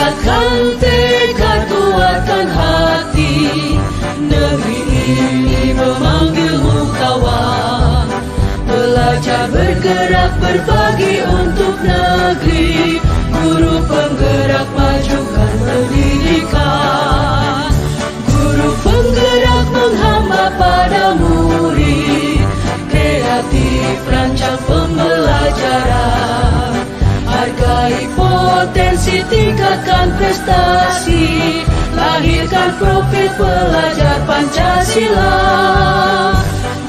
Bulatkan tekad, kuatkan hati, negeri ini memanggilmu kawan. Belajar, bergerak, berbagi untuk negeri. Guru penggerak, majukan pendidikan. Guru penggerak menghamba pada murid. Kreatif, rancang pembelajaran. Hargai potensi, tingkatkan prestasi. Lahirkan profil pelajar Pancasila.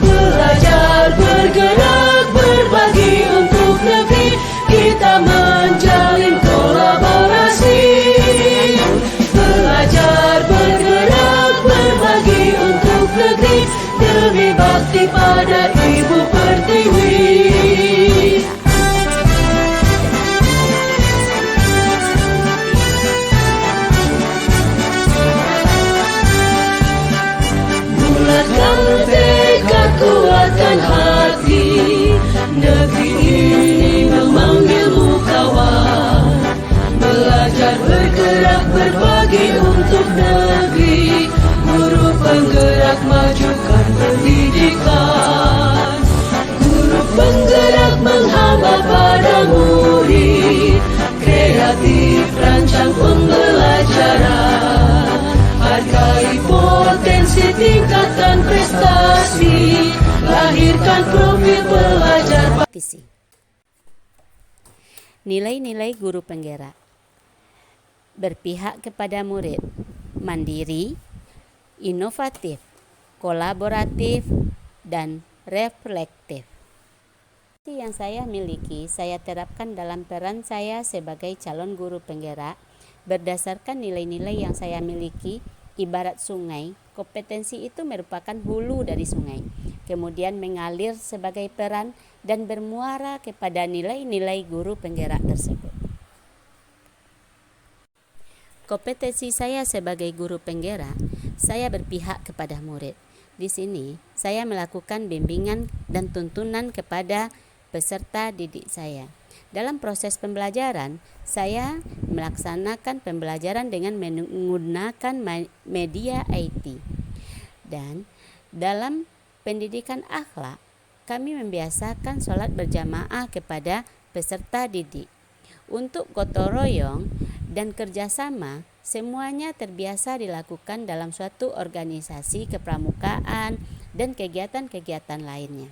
Belajar, bergerak, berbagi untuk negeri. Kita menjalin kolaborasi. Belajar, bergerak, berbagi untuk negeri. Demi bakti pada Ibu Pertiwi. Bulatkan tekad, kuatkan hati, negeri ini memanggilmu kawan. Belajar, bergerak, berbagi untuk negeri. Guru penggerak, majukan pendidikan. Guru penggerak menghamba pada murid. Kreatif, rancang pembelajaran. Hargai potensi, tingkatkan prestasi. Lahirkan profil pelajar. Nilai-nilai guru penggerak: berpihak kepada murid, mandiri, inovatif, kolaboratif, dan reflektif. Yang saya miliki, saya terapkan dalam peran saya sebagai calon guru penggerak. Berdasarkan nilai-nilai yang saya miliki, ibarat sungai, kompetensi itu merupakan hulu dari sungai, kemudian mengalir sebagai peran dan bermuara kepada nilai-nilai guru penggerak tersebut. Kompetensi saya sebagai guru penggerak, saya berpihak kepada murid. Di sini, saya melakukan bimbingan dan tuntunan kepada peserta didik saya. Dalam proses pembelajaran, saya melaksanakan pembelajaran dengan menggunakan media IT. Dan dalam pendidikan akhlak, kami membiasakan sholat berjamaah kepada peserta didik. Untuk gotong royong dan kerjasama, semuanya terbiasa dilakukan dalam suatu organisasi kepramukaan dan kegiatan-kegiatan lainnya.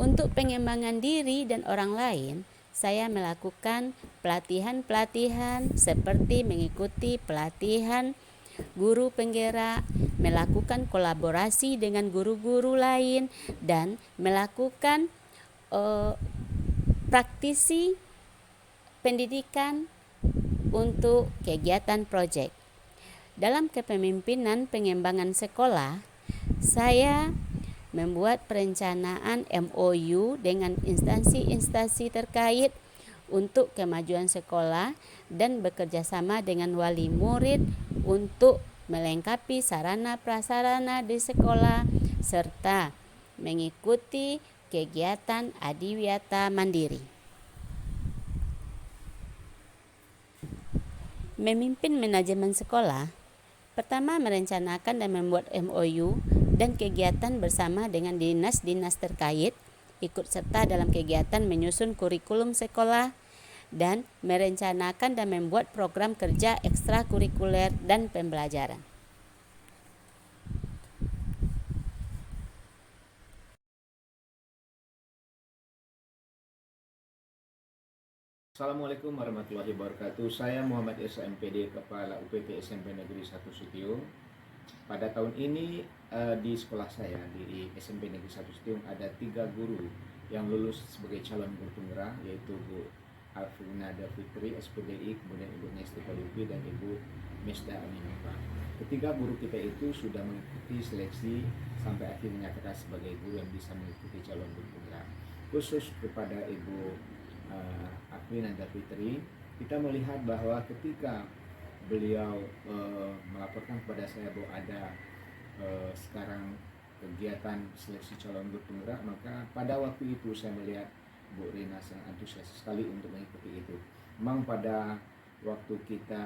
Untuk pengembangan diri dan orang lain, saya melakukan pelatihan-pelatihan seperti mengikuti pelatihan guru penggerak, melakukan kolaborasi dengan guru-guru lain, dan melakukan praktisi pendidikan untuk kegiatan proyek. Dalam kepemimpinan pengembangan sekolah, saya membuat perencanaan MOU dengan instansi-instansi terkait untuk kemajuan sekolah dan bekerja sama dengan wali murid untuk melengkapi sarana prasarana di sekolah serta mengikuti kegiatan adiwiyata mandiri. Memimpin manajemen sekolah, pertama merencanakan dan membuat MOU dan kegiatan bersama dengan dinas-dinas terkait, ikut serta dalam kegiatan menyusun kurikulum sekolah, dan merencanakan dan membuat program kerja ekstrakurikuler dan pembelajaran. Assalamualaikum warahmatullahi wabarakatuh. Saya Muhammad Esa MPD, Kepala UPT SMP Negeri 1 Sutiung. Pada tahun ini di sekolah saya di SMP Negeri 1 Sutiung ada 3 guru yang lulus sebagai calon guru penggerak, yaitu Bu Alfinada Fitri, SPDI, kemudian Ibu Nestika Lupi, dan Ibu Mesda Aminova. Ketiga guru kita itu sudah mengikuti seleksi sampai akhirnya dinyatakan sebagai guru yang bisa mengikuti calon guru penggerak. Khusus kepada Ibu Alfinada Fitri, kita melihat bahwa ketika beliau melaporkan kepada saya bahwa ada sekarang kegiatan seleksi calon guru penggerak, maka pada waktu itu saya melihat Bu Rina sangat antusias sekali untuk mengikuti itu. Memang pada waktu kita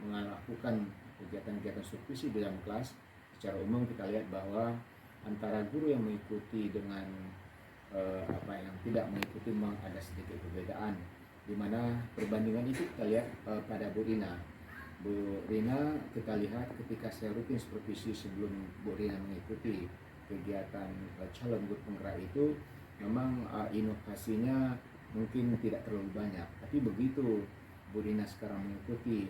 melakukan kegiatan-kegiatan supervisi di dalam kelas, secara umum kita lihat bahwa antara guru yang mengikuti dengan yang tidak mengikuti memang ada sedikit perbedaan, di mana perbandingan itu kita lihat pada Bu Rina. Bu Rina kita lihat ketika saya rutin supervisi sebelum Bu Rina mengikuti kegiatan calon guru penggerak itu, memang inovasinya mungkin tidak terlalu banyak, tapi begitu Bu Rina sekarang mengikuti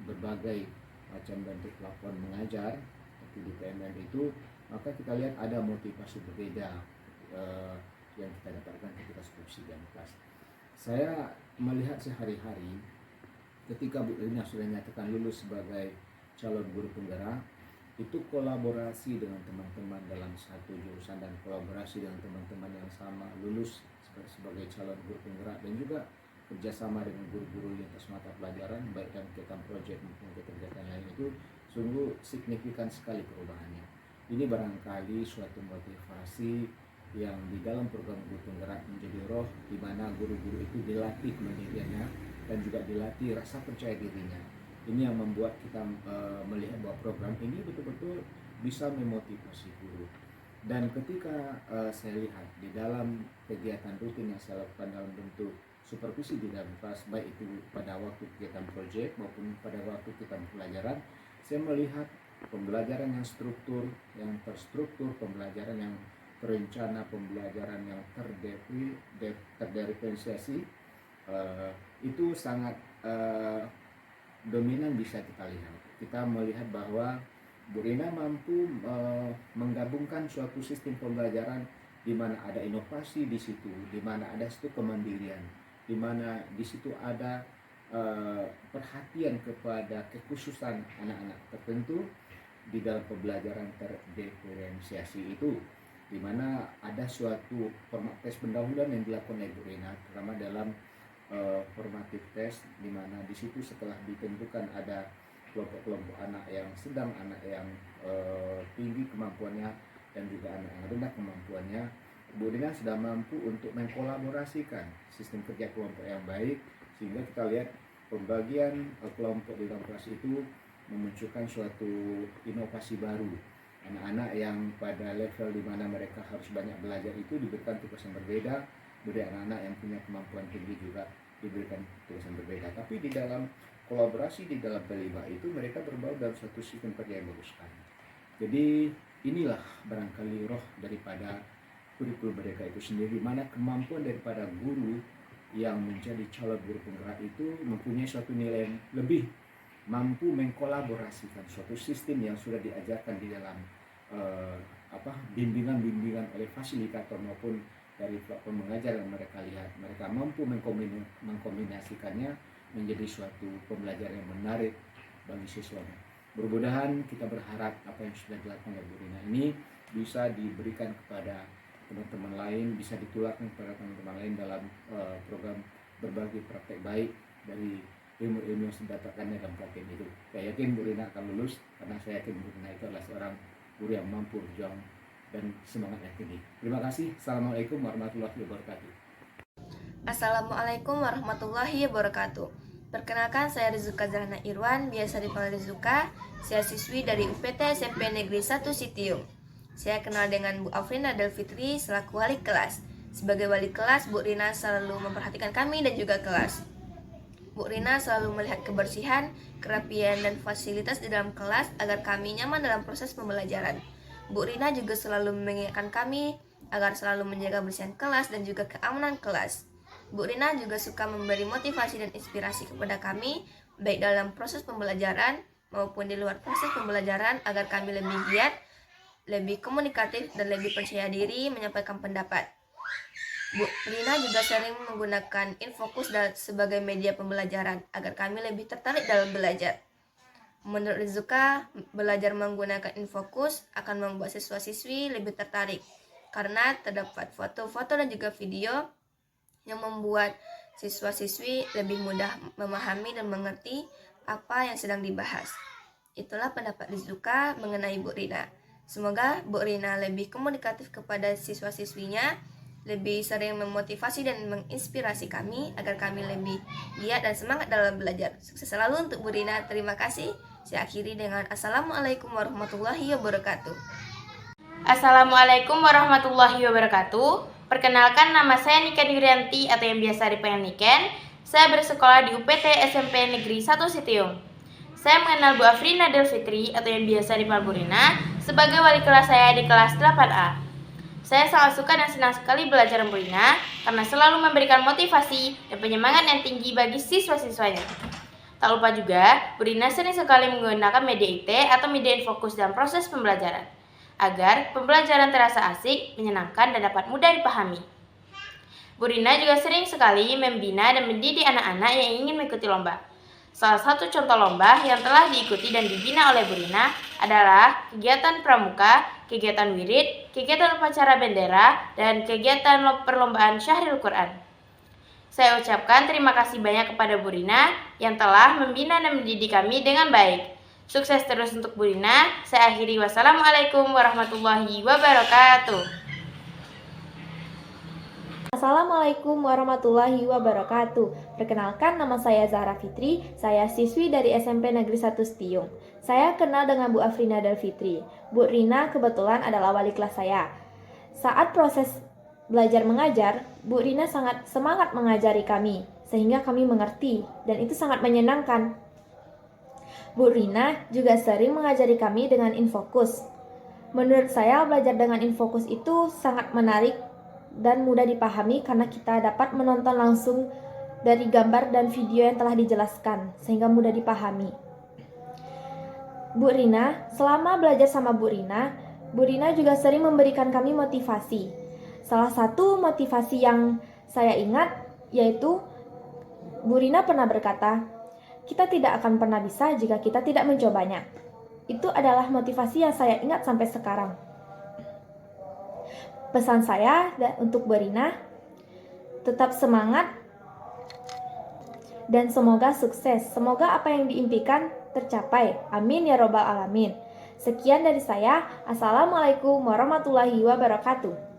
berbagai macam bentuk pelakuan mengajar seperti di PMN itu, maka kita lihat ada motivasi berbeda yang kita dapatkan ketika supervisi dalam kelas. Saya melihat sehari-hari ketika Bu Rina sudah nyatakan lulus sebagai calon guru penggerak, itu kolaborasi dengan teman-teman dalam satu jurusan dan kolaborasi dengan teman-teman yang sama lulus sebagai calon guru penggerak, dan juga kerjasama dengan guru-guru yang atas mata pelajaran baik dalam kegiatan proyek maupun kegiatan lain, itu sungguh signifikan sekali perubahannya. Ini barangkali suatu motivasi yang di dalam program guru penggerak menjadi roh, di mana guru-guru itu dilatih kemandiriannya dan juga dilatih rasa percaya dirinya. Ini yang membuat kita melihat bahwa program ini betul-betul bisa memotivasi guru. Dan ketika saya lihat di dalam kegiatan rutin yang saya lakukan dalam bentuk supervisi di dalam kelas, baik itu pada waktu kegiatan proyek maupun pada waktu kita pembelajaran, saya melihat pembelajaran yang struktur, yang terstruktur, pembelajaran yang terencana, pembelajaran yang terdiferensiasi, itu sangat dominan bisa kita lihat. Kita melihat bahwa Bu Rina mampu menggabungkan suatu sistem pembelajaran di mana ada inovasi di situ, di mana ada situ kemandirian, di mana di situ ada perhatian kepada kekhususan anak-anak tertentu di dalam pembelajaran terdiferensiasi itu, di mana ada suatu format tes pendahuluan yang dilakukan oleh Bu Rina, terutama dalam formatif tes, di mana di situ setelah ditentukan ada kelompok-kelompok anak yang sedang, anak yang tinggi kemampuannya, dan juga anak yang rendah kemampuannya, Bu Rina sudah mampu untuk mengkolaborasikan sistem kerja kelompok yang baik, sehingga kita lihat pembagian kelompok di dalam kelas itu memunculkan suatu inovasi baru. Anak-anak yang pada level di mana mereka harus banyak belajar itu diberikan tugas yang berbeda, kemudian anak-anak yang punya kemampuan tinggi juga diberikan tugas yang berbeda. Tapi di dalam kolaborasi di dalam P5 itu mereka berbaur dalam suatu sistem kerja yang bagus sekali. Jadi inilah barangkali roh daripada kurikulum mereka itu sendiri, mana kemampuan daripada guru yang menjadi calon guru penggerak itu mempunyai suatu nilai yang lebih, mampu mengkolaborasikan suatu sistem yang sudah diajarkan di dalam bimbingan oleh fasilitator maupun dari platform mengajar yang mereka lihat. Mereka mampu mengkombinasikannya menjadi suatu pembelajaran yang menarik bagi siswanya. Mudah-mudahan kita berharap apa yang sudah dilakukan oleh Bu Rina ini bisa diberikan kepada teman-teman lain, bisa ditularkan kepada teman-teman lain dalam program berbagi praktek baik dari ilmu-ilmu yang sudah didapatkannya dalam pelatihan itu. Saya yakin Bu Rina akan lulus, karena saya yakin Bu Rina itu adalah seorang guru yang mampu berjuang dan semangat yang tinggi. Terima kasih. Assalamualaikum warahmatullahi wabarakatuh. Assalamualaikum warahmatullahi wabarakatuh. Perkenalkan, saya Rizuka Zahra Irwan, biasa dipanggil Rizuka. Saya siswi dari UPT SMP Negeri 1 Sitiung. Saya kenal dengan Bu Afrina Delfitri selaku wali kelas. Sebagai wali kelas, Bu Rina selalu memperhatikan kami dan juga kelas. Bu Rina selalu melihat kebersihan, kerapian, dan fasilitas di dalam kelas agar kami nyaman dalam proses pembelajaran. Bu Rina juga selalu mengingatkan kami agar selalu menjaga kebersihan kelas dan juga keamanan kelas. Bu Rina juga suka memberi motivasi dan inspirasi kepada kami, baik dalam proses pembelajaran maupun di luar proses pembelajaran, agar kami lebih giat, lebih komunikatif, dan lebih percaya diri menyampaikan pendapat. Bu Rina juga sering menggunakan Infokus sebagai media pembelajaran agar kami lebih tertarik dalam belajar. Menurut Rizuka, belajar menggunakan Infokus akan membuat siswa-siswi lebih tertarik karena terdapat foto-foto dan juga video yang membuat siswa-siswi lebih mudah memahami dan mengerti apa yang sedang dibahas. Itulah pendapat Rizuka mengenai Bu Rina. Semoga Bu Rina lebih komunikatif kepada siswa-siswinya lebih sering memotivasi dan menginspirasi kami agar kami lebih giat dan semangat dalam belajar. Sukses selalu untuk Bu Rina. Terima kasih. Saya akhiri dengan Assalamualaikum warahmatullahi wabarakatuh. Assalamualaikum warahmatullahi wabarakatuh. Perkenalkan, nama saya Nika Nurianti atau yang biasa dipanggil Niken. Saya bersekolah di UPT SMP Negeri 1 Sitiung. Saya mengenal Bu Afrina Del Fitri atau yang biasa dipanggil Bu Rina sebagai wali kelas saya di kelas 8A. Saya sangat suka dan senang sekali belajar Bu Rina karena selalu memberikan motivasi dan penyemangat yang tinggi bagi siswa-siswanya. Tak lupa juga, Bu Rina sering sekali menggunakan media IT atau media infokus dalam proses pembelajaran, agar pembelajaran terasa asik, menyenangkan, dan dapat mudah dipahami. Bu Rina juga sering sekali membina dan mendidik anak-anak yang ingin mengikuti lomba. Salah satu contoh lomba yang telah diikuti dan dibina oleh Bu Rina adalah kegiatan pramuka, kegiatan wirid, kegiatan upacara bendera, dan kegiatan perlombaan Syahril Quran. Saya ucapkan terima kasih banyak kepada Bu Rina yang telah membina dan mendidik kami dengan baik. Sukses terus untuk Bu Rina. Saya akhiri, wassalamualaikum warahmatullahi wabarakatuh. Assalamualaikum warahmatullahi wabarakatuh. Perkenalkan, nama saya Zahra Fitri. Saya siswi dari SMP Negeri 1 Sitiung. Saya kenal dengan Bu Afrina Del Fitri. Bu Rina kebetulan adalah wali kelas saya. Saat proses belajar mengajar, Bu Rina sangat semangat mengajari kami, sehingga kami mengerti, dan itu sangat menyenangkan. Bu Rina juga sering mengajari kami dengan infokus. Menurut saya, belajar dengan infokus itu sangat menarik dan mudah dipahami karena kita dapat menonton langsung dari gambar dan video yang telah dijelaskan, sehingga mudah dipahami. Bu Rina, selama belajar sama Bu Rina juga sering memberikan kami motivasi. Salah satu motivasi yang saya ingat yaitu Bu Rina pernah berkata, "Kita tidak akan pernah bisa jika kita tidak mencobanya." Itu adalah motivasi yang saya ingat sampai sekarang. Pesan saya untuk Bu Rina, tetap semangat dan semoga sukses. Semoga apa yang diimpikan tercapai. Amin ya robbal alamin. Sekian dari saya. Assalamualaikum warahmatullahi wabarakatuh.